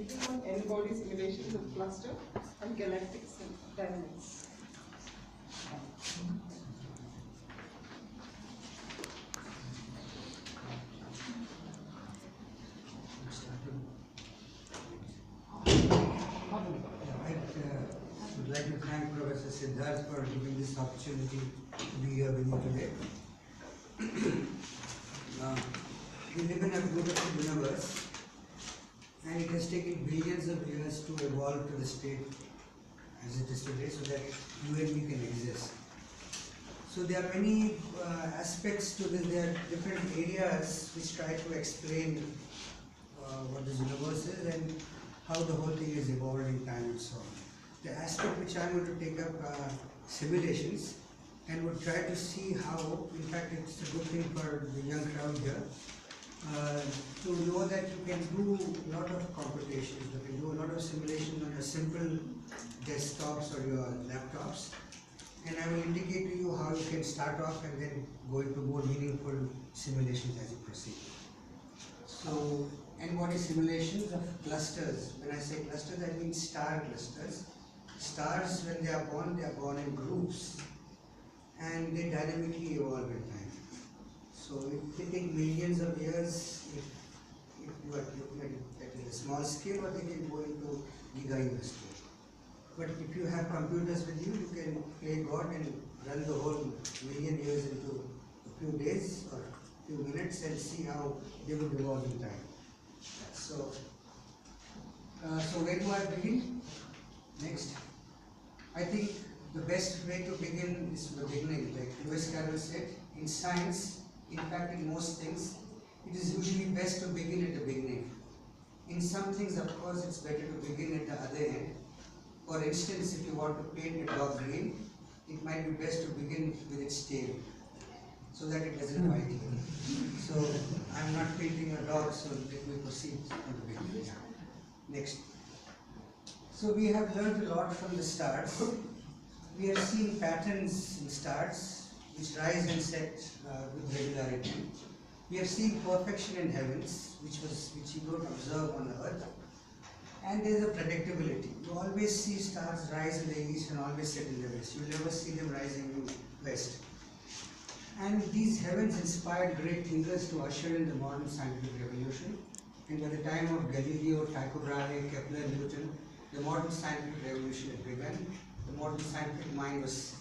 briefing on N-body simulations of cluster and galactic dynamics. I would like to thank Professor Siddharth for giving this opportunity to be here with you today. We live in a beautiful universe, and it has taken billions of years to evolve to the state as it is today, so that you and me can exist. So there are many aspects to this. There are different areas which try to explain what this universe is and how the whole thing is evolved in time and so on. The aspect which I am going to take up are simulations, and would try to see how, in fact it's a good thing for the young crowd here, to know that you can do a lot of computations, you can do a lot of simulations on your simple desktops or your laptops, and I will indicate to you how you can start off and then go into more meaningful simulations as you proceed. So, N-body simulations of clusters. When I say clusters, I mean star clusters. Stars, when they are born in groups, and they dynamically evolve in time. So it will take millions of years if you are looking at it at a small scale, or they can go into giga-year scale. But if you have computers with you, you can play God and run the whole million years into a few days or a few minutes and see how they would evolve in time. So where do I begin? Next. I think the best way to begin is from the beginning. Like Lewis Carroll said, in science, in fact in most things, it is usually best to begin at the beginning. In some things, of course, it's better to begin at the other end. For instance, if you want to paint a dog green, it might be best to begin with its tail, so that it doesn't bite you. So I'm not painting a dog, so let me proceed from the beginning. Next. So we have learned a lot from the stars. We have seen patterns in stars which rise and set with regularity. We have seen perfection in heavens, which you don't observe on the earth. And there is a predictability. You always see stars rise in the east and always set in the west. You never see them rising in the west. And these heavens inspired great thinkers to usher in the modern scientific revolution. And by the time of Galileo, Tycho Brahe, Kepler, Newton, the modern scientific revolution had begun. The modern scientific mind was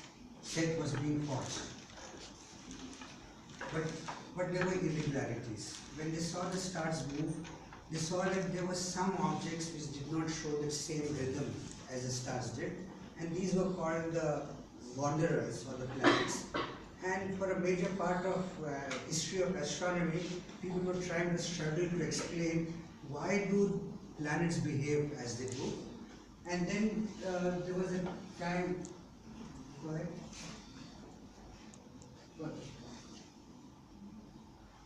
being forged. But there were irregularities. When they saw the stars move, they saw that there were some objects which did not show the same rhythm as the stars did, and these were called the wanderers or the planets. And for a major part of history of astronomy, people were trying to struggle to explain why do planets behave as they do. And then there was a time. Go ahead. What?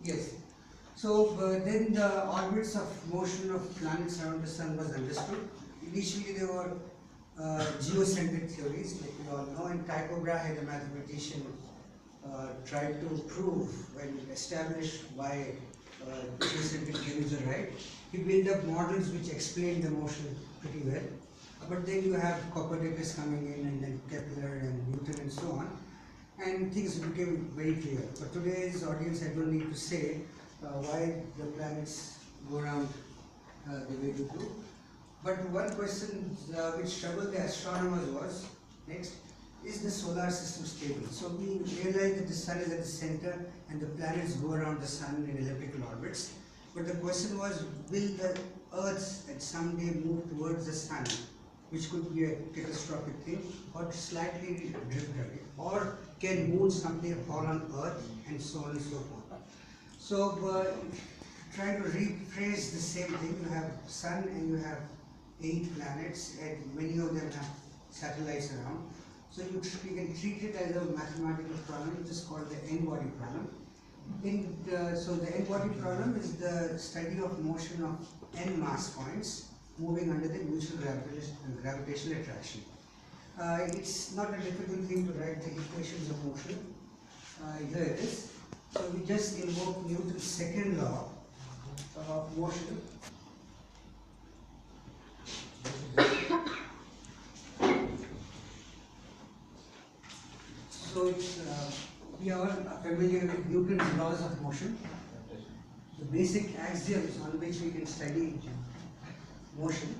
Yes. So then the orbits of motion of planets around the sun was understood. Initially there were geocentric theories, like we all know, and Tycho Brahe, the mathematician, tried to prove and establish why geocentric theories are right. He built up models which explained the motion pretty well. But then you have Copernicus coming in, and then Kepler and Newton and so on, and things became very clear. For today's audience, I don't need to say why the planets go around the way they do. But one question which troubled the astronomers was, next, is the solar system stable? So we realize that the sun is at the center and the planets go around the sun in elliptical orbits. But the question was, will the Earth at some day move towards the sun, which could be a catastrophic thing, or slightly drift away, or can moon someday fall on Earth, and so on and so forth. So trying to rephrase the same thing, you have sun and you have 8 planets, and many of them have satellites around. So you can treat it as a mathematical problem, which is called the N-body problem. So the N-body problem is the study of motion of N mass points moving under the mutual gravitational attraction. It's not a difficult thing to write the equations of motion. Here it is. So we just invoke Newton's second law of motion. So it's, we are all familiar with Newton's laws of motion, the basic axioms on which we can study motion.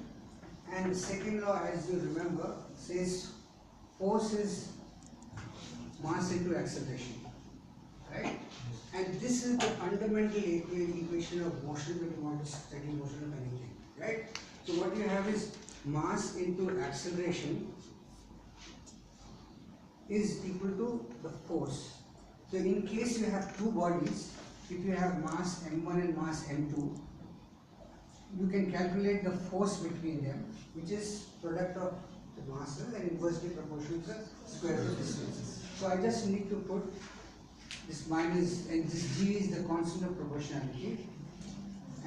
And the second law, as you remember, says force is mass into acceleration, right? And this is the fundamental equation of motion when you want to study motion of anything, right? So what you have is mass into acceleration is equal to the force. So in case you have two bodies, if you have mass m1 and mass m2, you can calculate the force between them, which is product of the masses and inversely proportional to the square of the distances. So I just need to put this minus, and this g is the constant of proportionality,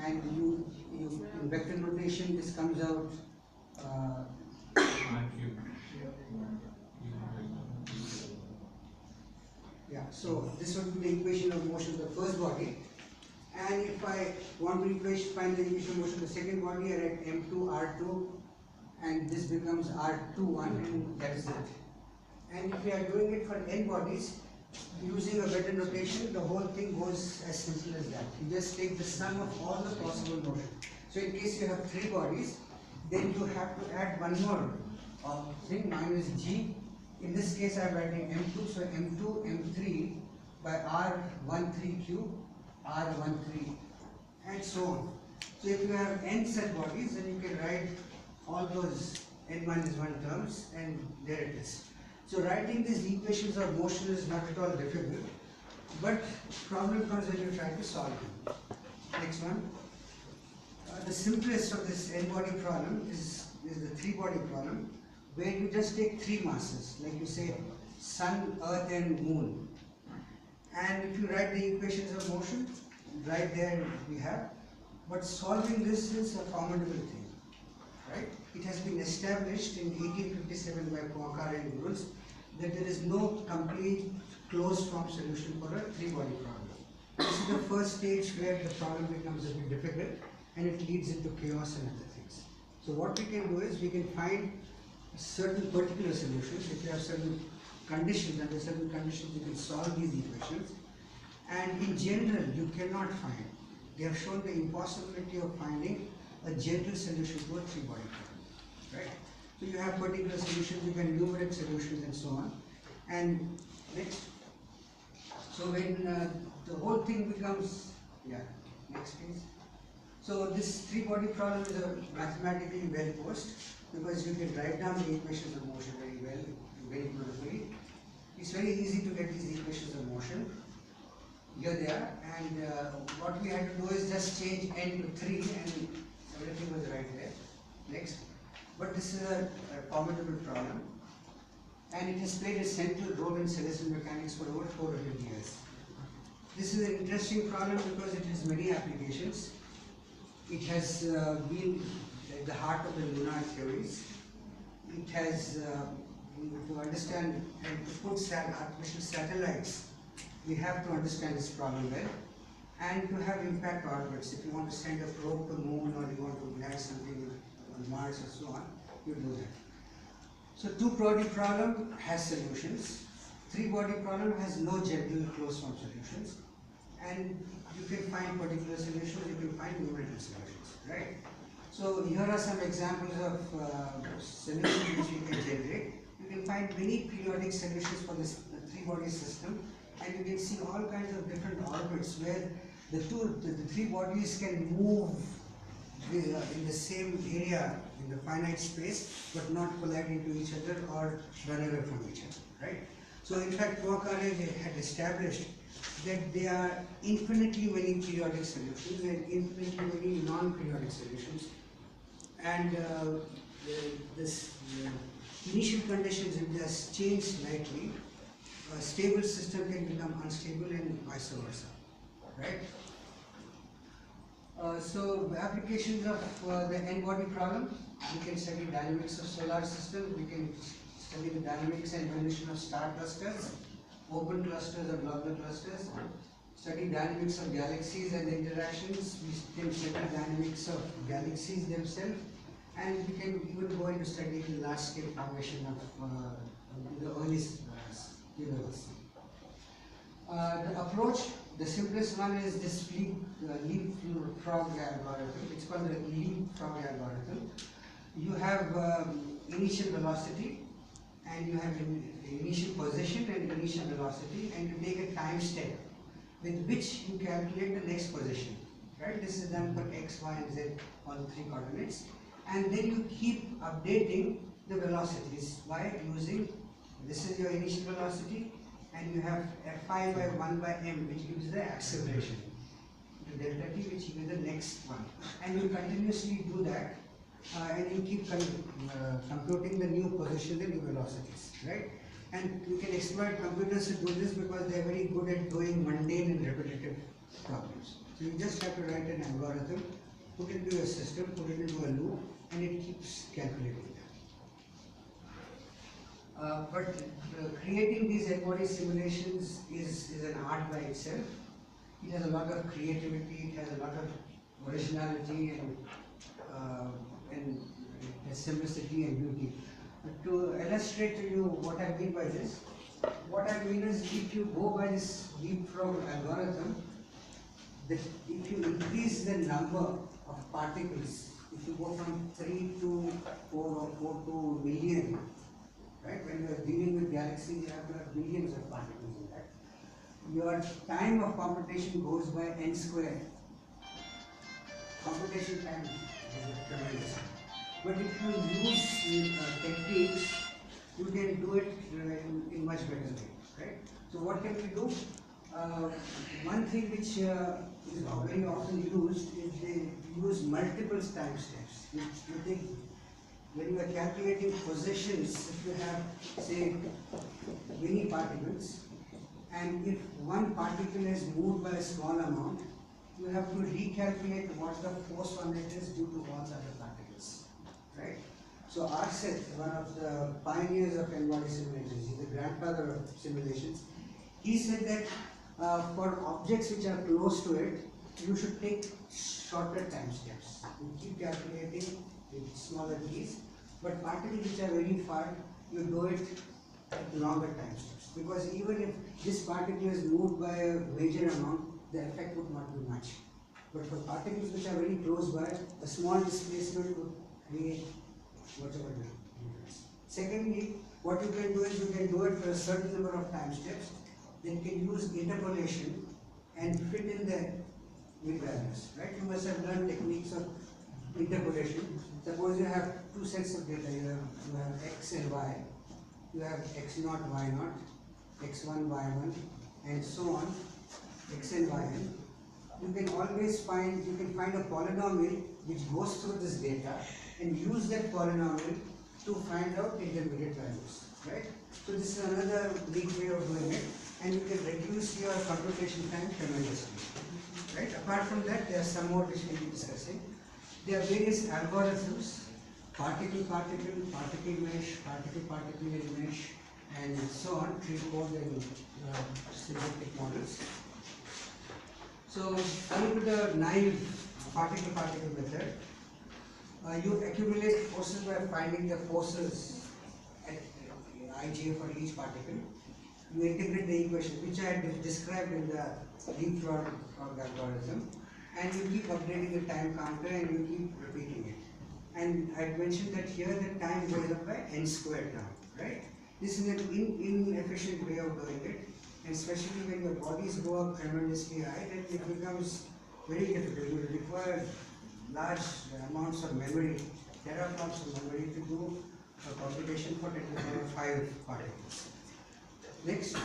and you in vector notation this comes out yeah, so this would be the equation of motion of the first body. And if I want to find the equation of motion of the second body, I write m2 r2, and this becomes r21, and that is it. And if we are doing it for n bodies, using a better notation, the whole thing goes as simple as that. You just take the sum of all the possible motion. So in case you have three bodies, then you have to add one more thing, minus g. In this case, I am writing m2, so m2 m3 by r13 r13, and so on. So if you have n such bodies, then you can write all those n minus 1 terms, and there it is. So writing these equations of motion is not at all difficult, but problem comes when you try to solve them. Next one. The simplest of this n-body problem is the three-body problem, where you just take three masses, like you say Sun, Earth and Moon. And if you write the equations of motion, right there we have. But solving this is a formidable thing, right? It has been established in 1857 by Poincare and Bruns that there is no complete closed form solution for a three-body problem. This is the first stage where the problem becomes a bit difficult and it leads into chaos and other things. So what we can do is we can find certain particular solutions. If you have certain conditions, under certain conditions you can solve these equations. And in general, you cannot find. They have shown the impossibility of finding a general solution to a three-body problem, right? So you have particular solutions, you can enumerate solutions and so on. And next, so when the whole thing becomes, yeah, next please. So this three-body problem is a mathematically well posed, because you can write down the equations of motion very well, very beautifully. It's very easy to get these equations of motion. Here they are, and what we had to do is just change n to 3 and everything was right there. Next. But this is a formidable problem, and it has played a central role in celestial mechanics for over 400 years. This is an interesting problem because it has many applications. It has been at the heart of the lunar theories. It has, to understand and to put artificial satellites, we have to understand this problem well, and to have impact orbits. If you want to send a probe to the moon, or you want to land something on Mars or so on, you do that. So two-body problem has solutions. Three-body problem has no general closed form solutions, and you can find particular solutions, you can find numerical solutions, right? So here are some examples of solutions which we can generate. You can find many periodic solutions for this three-body system, and you can see all kinds of different orbits where the three bodies can move in the same area in the finite space, but not collide into each other or run away from each other, right? So in fact, Poincare had established that there are infinitely many periodic solutions and infinitely many non-periodic solutions, and initial conditions, if they change slightly, a stable system can become unstable and vice versa, right? So applications of the n-body problem, we can study dynamics of solar systems, we can study the dynamics and evolution of star clusters, open clusters or globular clusters, study dynamics of galaxies and interactions, we can study dynamics of galaxies themselves, and we can even go into studying the large scale formation of the early universal. The approach, the simplest one is this leapfrog algorithm. It's called the leapfrog algorithm. You have initial velocity, and you have initial position and initial velocity, and you take a time step with which you calculate the next position. Right? This is done for x, y, and z on 3 coordinates, and then you keep updating the velocities by using, this is your initial velocity, and you have Fi by 1 by m, which gives the acceleration, to delta t, which gives the next one, and you continuously do that, and you keep computing the new position, the new velocities, right? And you can exploit computers to do this because they are very good at doing mundane and repetitive problems. So you just have to write an algorithm, put it into a system, put it into a loop, and it keeps calculating that. But creating these n-body simulations is an art by itself. It has a lot of creativity, it has a lot of originality, and simplicity and beauty. To illustrate to you what I mean by this, what I mean is, if you go by this leapfrog algorithm, that if you increase the number of particles, if you go from 3 to 4 or 4 to million, right? When you are dealing with galaxies, you have billions of particles in that. Your time of computation goes by n squared. Computation time is tremendous. But if you use techniques, you can do it in much better way, right? So what can we do? One thing which is very often used is they use multiple time steps. You think when you are calculating positions, if you have, say, many particles, and if one particle is moved by a small amount, you have to recalculate what the force on it is due to all the other particles, right? So Arseth, one of the pioneers of n-body simulations, he's the grandfather of simulations, he said that for objects which are close to it, you should take shorter time steps. You keep calculating with smaller keys, but particles which are very far, you do it at longer time steps. Because even if this particle is moved by a major amount, the effect would not be much. But for particles which are very close by, a small displacement would create whatever difference. Secondly, what you can do is you can do it for a certain number of time steps, then you can use interpolation and fit in the mid-values, right? You must have learned techniques of interpolation. Suppose you have two sets of data, you have x and y, you have x0, y0, x1, y1, and so on, x and yn. You can always find a polynomial which goes through this data and use that polynomial to find out intermediate values, right? So this is another neat way of doing it, and you can reduce your computation time tremendously, right? Apart from that, there are some more which we'll be discussing. There are various algorithms, particle-particle, particle mesh, particle-particle mesh, and so on, three-code and syntactic models. So, coming to the naive particle-particle method, you accumulate forces by finding the forces at IJ for each particle. You integrate the equation, which I had described in the leapfrog algorithm, and you keep updating the time counter and you keep repeating it. And I had mentioned that here the time goes up by n squared now, right? This is an inefficient way of doing it, and especially when your bodies go up tremendously high, then it becomes very difficult. You require large amounts of memory, teraflops of memory to do a computation for 10 to the power 5 particles. Next.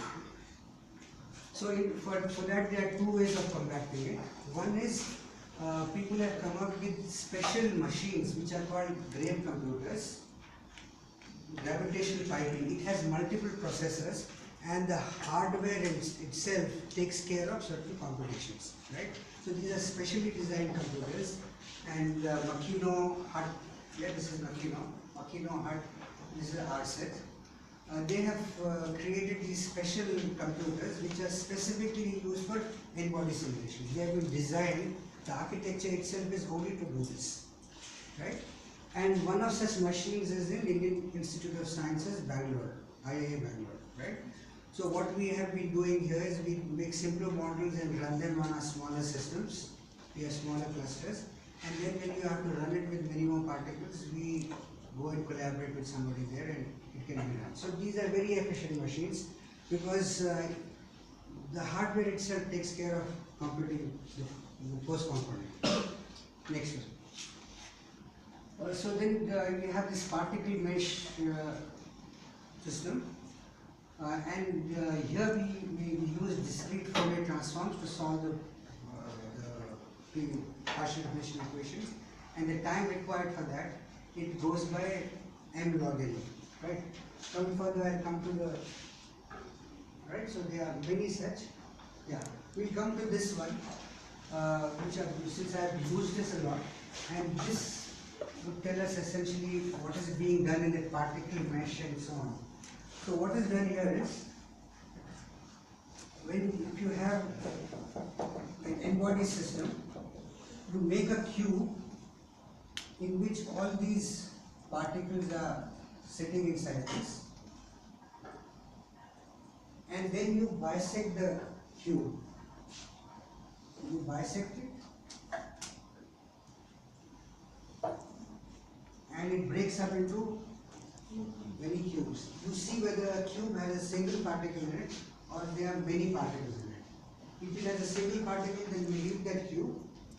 So for that there are two ways of compacting it. One is people have come up with special machines which are called grave computers. Gravitational piping. It has multiple processors, and the hardware itself takes care of certain computations, right? So these are specially designed computers, and Makino Hut, yeah, this is Makino Hut, this is Arseth. They have created these special computers which are specifically used for n-body simulations. They have been designed, the architecture itself is only to do this, right? And one of such machines is in Indian Institute of Sciences, Bangalore, IIA Bangalore, right? So what we have been doing here is we make simpler models and run them on our smaller systems, we have smaller clusters, and then when you have to run it with many more particles, we go and collaborate with somebody there and it can be run. So these are very efficient machines because the hardware itself takes care of computing the post component. Next one. So then we have this particle mesh system. And here we use discrete Fourier transforms to solve the partial differential equations, and the time required for that, it goes by m log n, right? Coming further, I'll come to the, right, so there are many such, yeah. We'll come to this one, since I have used this a lot, and this would tell us essentially what is being done in the particle mesh and so on. So what is done here is, if you have an n-body system, you make a cube in which all these particles are sitting inside this, and then you bisect the cube. You bisect it, and it breaks up into many cubes. You see whether a cube has a single particle in it or there are many particles in it. If it has a single particle, then you leave that cube.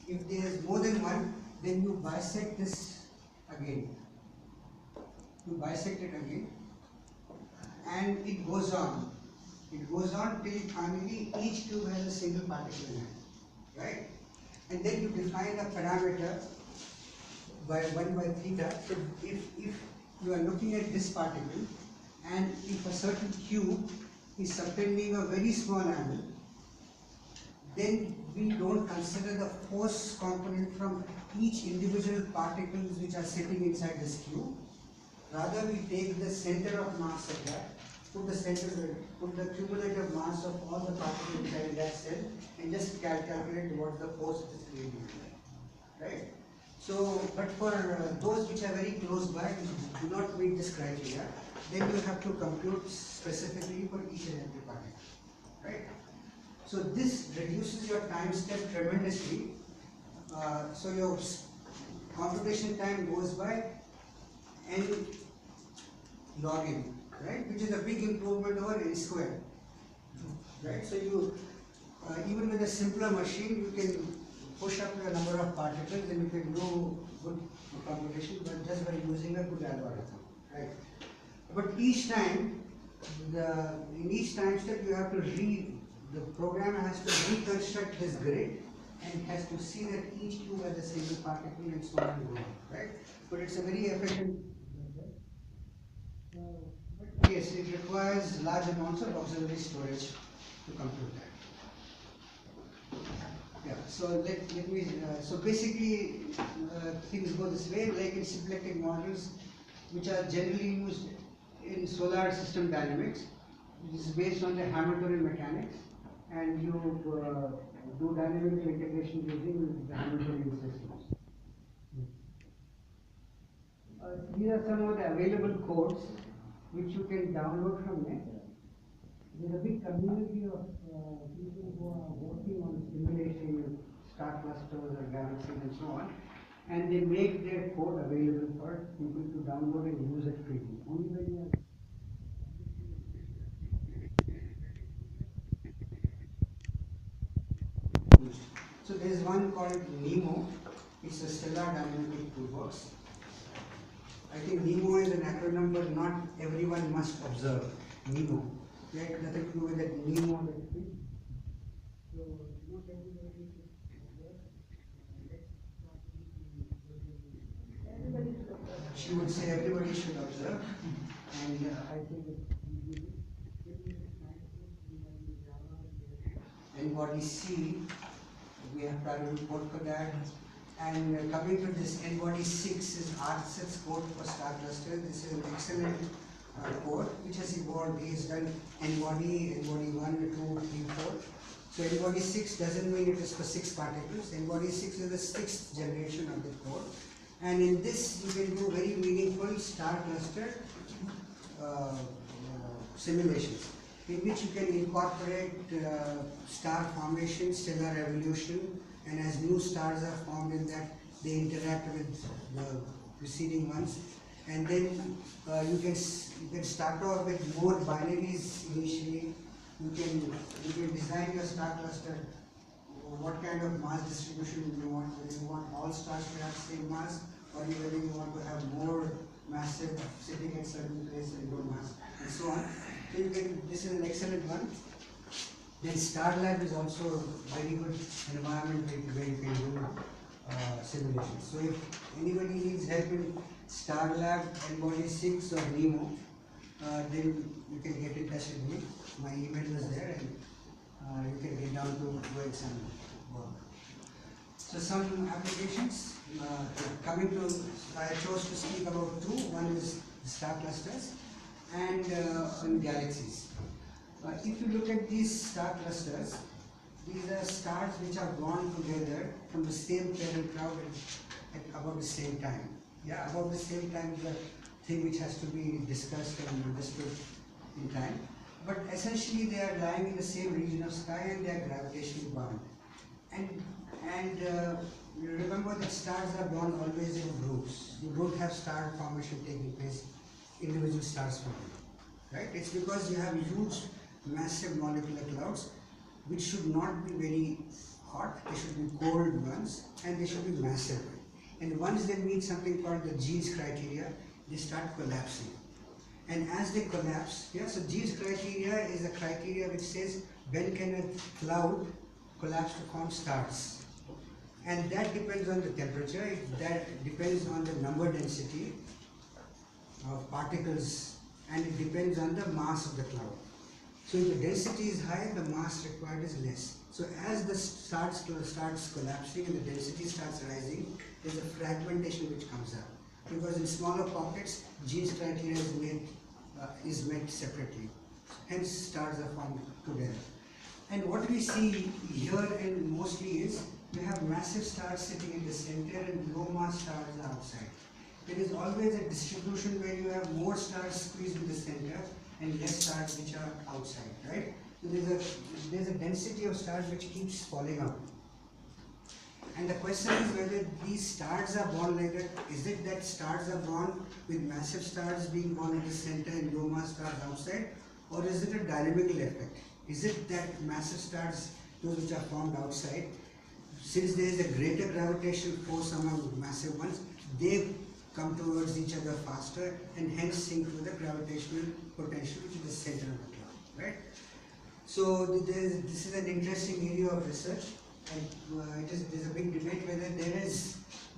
If there is more than one, then you bisect this again. You bisect it again, and it goes on. It goes on till finally each cube has a single particle in it, right? And then you define a parameter by 1 by theta. So if you are looking at this particle, and if a certain cube is subtending a very small angle, then we don't consider the force component from each individual particles which are sitting inside this cube. Rather, we take the center of mass of that, put the cumulative mass of all the particles inside that cell, and just calculate what the force it is creating, right? So, but for those which are very close by, which do not meet this criteria, then you have to compute specifically for each and every particle, right? So this reduces your time step tremendously. So your computation time goes by n log n, right? Which is a big improvement over n square, right? So you, even with a simpler machine, you can push up the number of particles and you can do good computation, but just by using a good algorithm, right? But each time, in each time step, you have to the program has to reconstruct this grid and has to see that each cube has a single particle and so on and so on, right? But it's a very efficient method. But yes, it requires large amounts of auxiliary storage to compute that. Yeah, so let me, so basically things go this way, like in symplectic models, which are generally used in solar system dynamics. This is based on the Hamiltonian mechanics, and you do dynamical integration using the Hamiltonian systems. These are some of the available codes which you can download from net. There's a big community of people who are working on simulating star clusters or galaxies and so on, and they make their code available for people to download and use it freely. Only when you are so there is one called NEMO. It's a stellar dynamical toolbox. I think NEMO is an acronym, but not everyone must observe NEMO. Right? Nothing to do with that NEMO. So not everybody should observe. Everybody should observe. She would say everybody should observe, and I think n-body C, we have parallel code for that. And coming to this n-body 6 is R6 code for star cluster. This is an excellent code which has evolved based on n-body, n-body 1, 2, 3, 4. So n-body 6 doesn't mean it is for 6 particles. N-body 6 is the 6th generation of the code. And in this you can do very meaningful star cluster simulations. in which you can incorporate star formation, stellar evolution, and as new stars are formed in that, they interact with the preceding ones. And then you can start off with more binaries initially. You can design your star cluster, what kind of mass distribution you want, whether you want all stars to have same mass, or whether you want to have more massive sitting at certain place and low mass, and so on. So you can, this is an excellent one. Then Star Lab is also a very good environment where you can do simulations. So if anybody needs help in Star Lab, Embody 6 or Nemo, then you can get in touch with me. My email was there, and you can get down to doing some work. So some applications, coming to, I chose to speak about two. One is star clusters and on galaxies. If you look at these star clusters, these are stars which are born together from the same parent cloud at about the same time. Yeah, about the same time is a thing which has to be discussed and understood in time. But essentially they are lying in the same region of sky and they are gravitationally bound. And remember that stars are born always in groups. You don't have star formation taking place, individual stars forming, right? It's because you have huge, massive molecular clouds which should not be very hot, they should be cold ones, and they should be massive. And once they meet something called the Jeans criteria, they start collapsing. And as they collapse, yeah, so Jeans criteria is a criteria which says when can a cloud collapse to form stars. And that depends on the temperature, that depends on the number density of particles, and it depends on the mass of the cloud. So if the density is high, the mass required is less. So as the starts collapsing and the density starts rising, there's a fragmentation which comes up. Because in smaller pockets, Jeans criteria is met separately. Hence stars are formed together. And what we see here and mostly is, you have massive stars sitting in the center and low mass stars are outside. There is always a distribution where you have more stars squeezed in the center and less stars which are outside, right? So there's a density of stars which keeps falling out. And the question is whether these stars are born like that. Is it that stars are born with massive stars being born in the center and low mass stars outside? Or is it a dynamical effect? Is it that massive stars, those which are formed outside, since there is a greater gravitational force among massive ones, they come towards each other faster and hence sink to the gravitational potential which is the center of the cloud, right? So this is an interesting area of research, and there's a big debate whether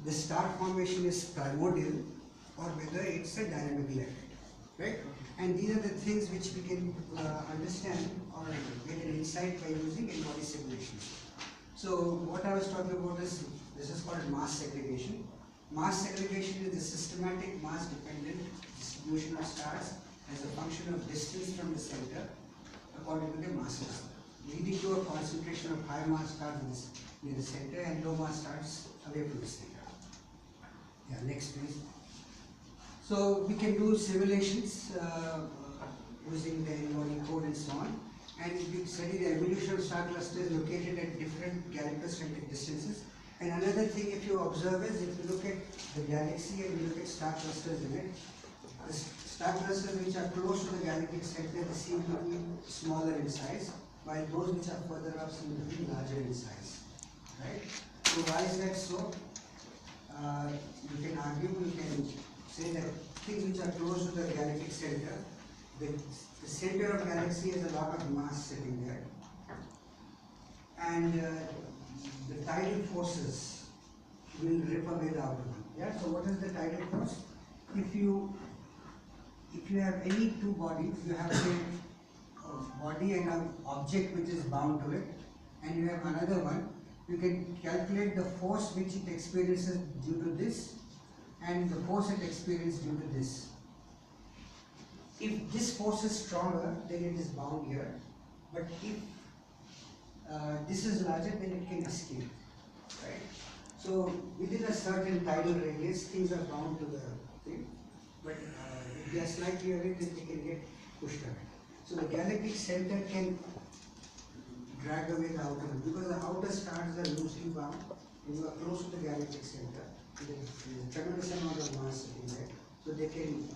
the star formation is primordial or whether it's a dynamical effect, right? And these are the things which we can understand or get an insight by using embodied simulations. So what I was talking about is, this is called mass segregation. Mass segregation is the systematic mass dependent distribution of stars as a function of distance from the center according to their masses, leading to a concentration of high mass stars near the center and low mass stars away from the center. Yeah, next please. So we can do simulations using the embodied code and so on, and we study the evolution of star clusters located at different galactocentric distances. And another thing, if you observe, is if you look at the galaxy and you look at star clusters in it, the star clusters which are close to the galactic center, they seem to be smaller in size, while those which are further up seem to be larger in size. Right? So why is that so? You can argue, you can say that things which are close to the galactic center, the center of galaxy has a lot of mass sitting there, and the tidal forces will rip away the outer one. Yeah. So what is the tidal force? If you have any two bodies, you have a body and an object which is bound to it, and you have another one, you can calculate the force which it experiences due to this and the force it experiences due to this. If this force is stronger, then it is bound here, but if this is larger, then it can escape, right? So within a certain tidal radius, things are bound to the thing, but if they are slightly away, then they can get pushed away. So the galactic center can drag away the outer, because the outer stars are loosely bound. When you are close to the galactic center, there is a tremendous amount of mass in there, so they can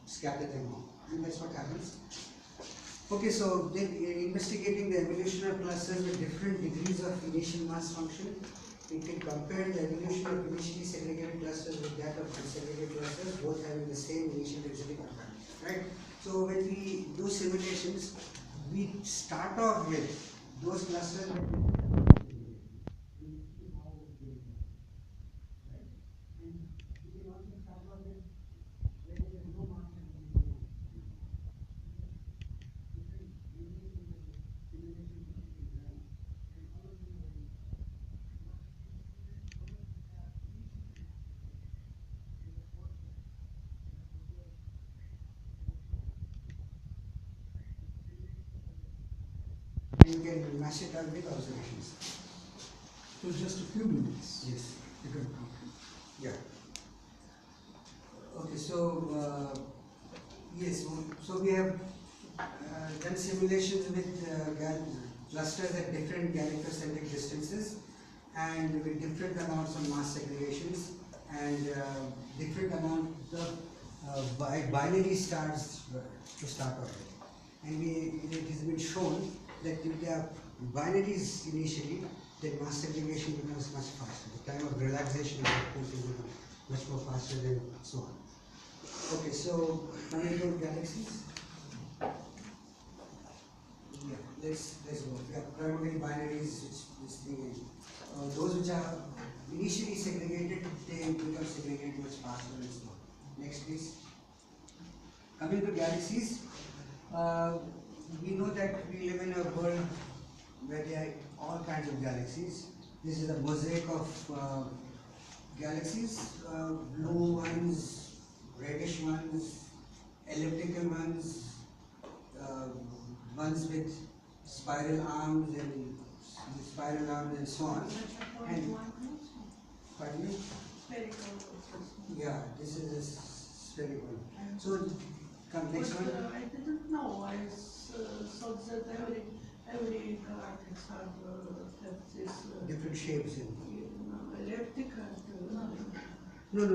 scatter them off, and that's what happens. Okay, so then investigating the evolution of clusters with different degrees of initial mass function, we can compare the evolution of initially segregated clusters with that of unsegregated clusters, both having the same initial density component, right? So when we do simulations, we start off with those clusters with and you can mash it out with observations. So just a few minutes. Yes. You can Yeah. Okay, so yes, so we have done simulations with clusters at different galactocentric distances and with different amounts of mass segregations and different amounts of binary stars to start off with. And it has been shown that if there are binaries initially, then mass segregation becomes much faster. The time of relaxation of the force will become much more faster than so on. Okay, so coming to galaxies. Yeah, let's go. We have primary binaries, which thing is those which are initially segregated, they become segregated much faster and so on. Next, please. Coming to galaxies, we know that we live in a world where there are all kinds of galaxies. This is a mosaic of galaxies, blue ones, reddish ones, elliptical ones, ones with spiral arms and so on. And pardon me? Yeah, this is a spherical. So come next one. I didn't know. I thought that every galactics have this Different shapes in. elliptic and No.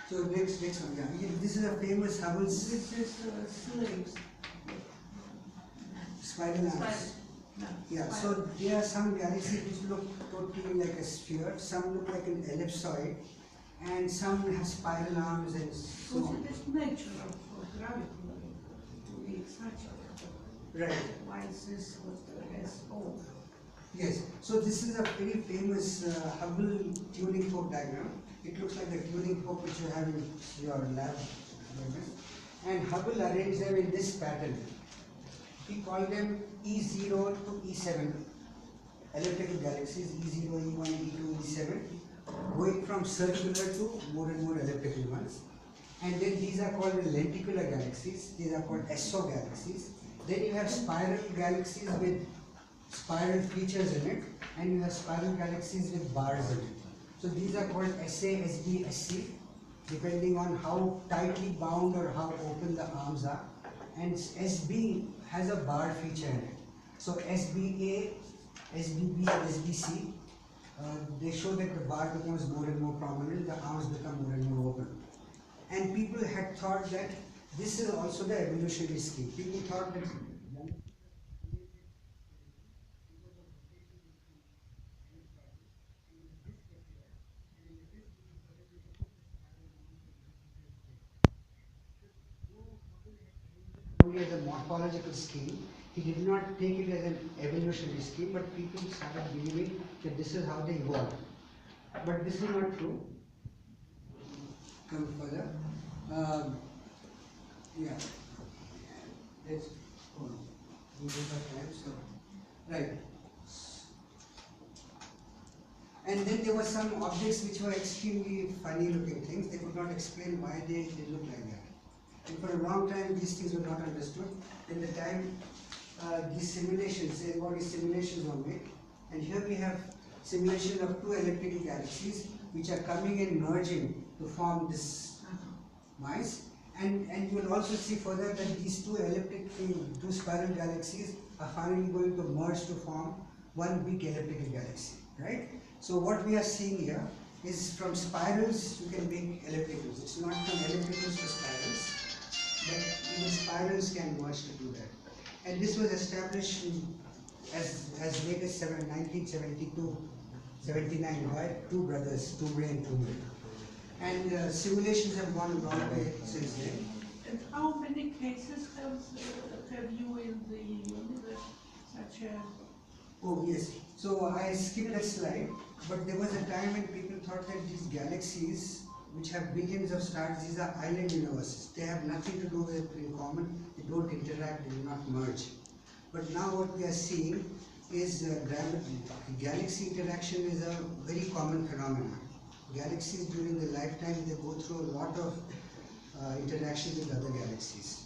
So next one, yeah. This is a famous Hubble's this is slaves. spiral arms. Yeah, so there are some galaxies which look totally like a sphere, some look like an ellipsoid, and some have spiral arms and so Because on. it is nature of gravity to be such. Right. Why is this what has all? Yes, so this is a very famous Hubble tuning fork diagram. It looks like the tuning fork which you have in your lab. And Hubble arranged them in this pattern. He called them E0 to E7 elliptical galaxies, E0, E1, E2, E7, going from circular to more and more elliptical ones. And then these are called lenticular galaxies, these are called SO galaxies. Then you have spiral galaxies with spiral features in it, and you have spiral galaxies with bars in it. So these are called SA, SB, SC, depending on how tightly bound or how open the arms are. And SB has a bar feature in it. So SBA, SBB, and SBC, they show that the bar becomes more and more prominent, the arms become more and more open. And people had thought that this is also the evolutionary scheme. People thought that only as a morphological scheme. He did not take it as an evolutionary scheme, but people started believing that this is how they evolved. But this is not true. Come further. Yeah. Let's go on. We don't have time, so right. And then there were some objects which were extremely funny looking things. They could not explain why they look like that. And for a long time these things were not understood. In the time these simulations, embodied simulations were made, and here we have simulation of two elliptical galaxies which are coming and merging to form this mice, And you will also see further that these two spiral galaxies are finally going to merge to form one big elliptical galaxy, right? So what we are seeing here is from spirals you can make ellipticals. It's not from ellipticals to spirals, but even spirals can merge to do that. And this was established as late as 1972, 79 by two brothers, Tumre and Tumre. And simulations have gone a long way since then. And how many cases have you in the universe, such as? Oh yes, so I skipped that slide, but there was a time when people thought that these galaxies, which have billions of stars, these are island universes. They have nothing to do with it in common, they don't interact, they do not merge. But now what we are seeing is galaxy interaction is a very common phenomenon. Galaxies during their lifetime, they go through a lot of interactions with other galaxies.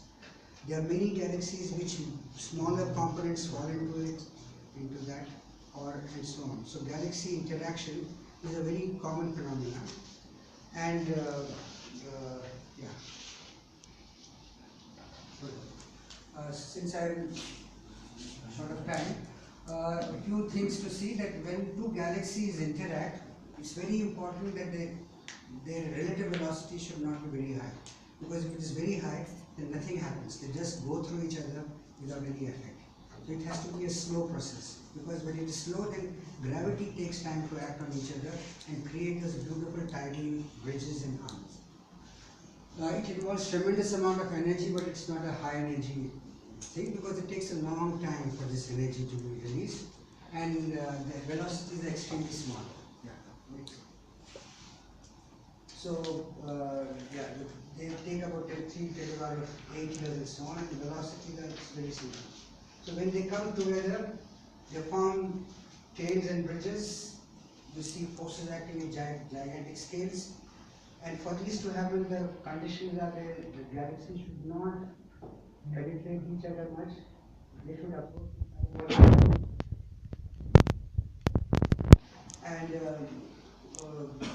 There are many galaxies which smaller components fall into that, and so on. So galaxy interaction is a very common phenomenon. And yeah. Since I'm short of time, a few things to see that when two galaxies interact, it's very important that their relative velocity should not be very high. Because if it is very high, then nothing happens. They just go through each other without any effect. So it has to be a slow process. Because when it is slow, then gravity takes time to act on each other and create those beautiful tidal bridges and arms. It involves tremendous amount of energy, but it's not a high energy thing because it takes a long time for this energy to be released, and the velocities are extremely small. So yeah, they take about 10 to the power of 8 years and so on, and the velocity is very simple. So when they come together, they form tails and bridges. You see forces acting in gigantic scales. And for these to happen, the conditions are that the galaxies should not penetrate each other much. They should approach. And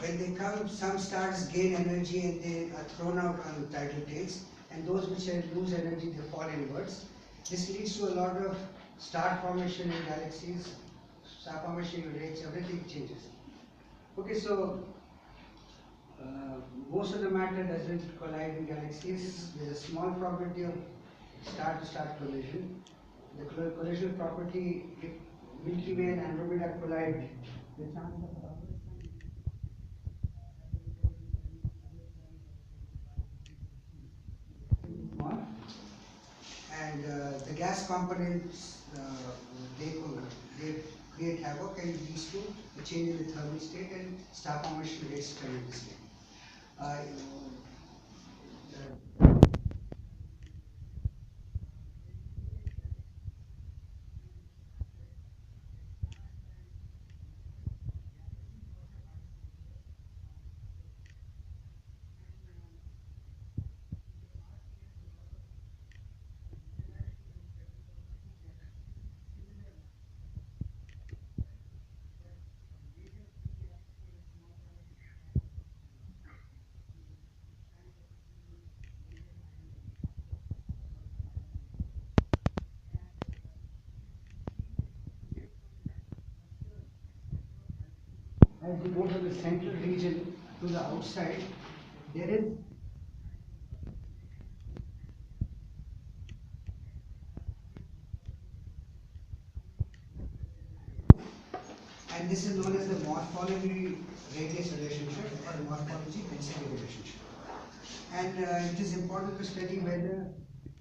when they come, some stars gain energy and they are thrown out on the tidal tails, and those which lose energy, they fall inwards. This leads to a lot of star formation in galaxies, star formation rates, everything changes. Okay, so most of the matter doesn't collide in galaxies. There's a small probability of star-to-star collision. The collision property, if Milky Way and Andromeda collide, the chance of small. And the gas components, they create havoc and leads to a change in the thermal state and star formation rates tremendously. As you go from the central region to the outside, there is and this is known as the morphology radius relationship or the morphology density relationship. And it is important to study whether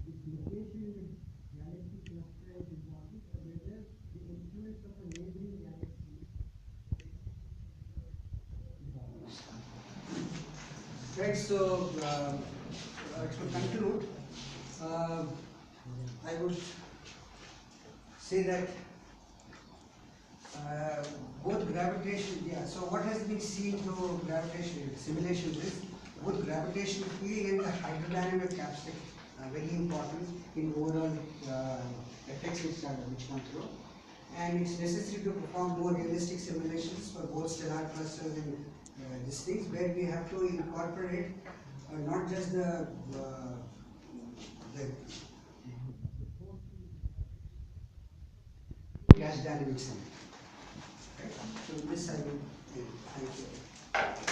its location in the galaxy cluster is important or whether the influence of a neighboring galaxy. Right, so to conclude, I would say that both gravitation, so what has been seen through gravitation simulations is both gravitational field and the hydrodynamic aspect are very important in overall effects which come through. And it's necessary to perform more realistic simulations for both stellar clusters and these things where we have to incorporate not just the gas dynamics in it. Right? So this I will thank you.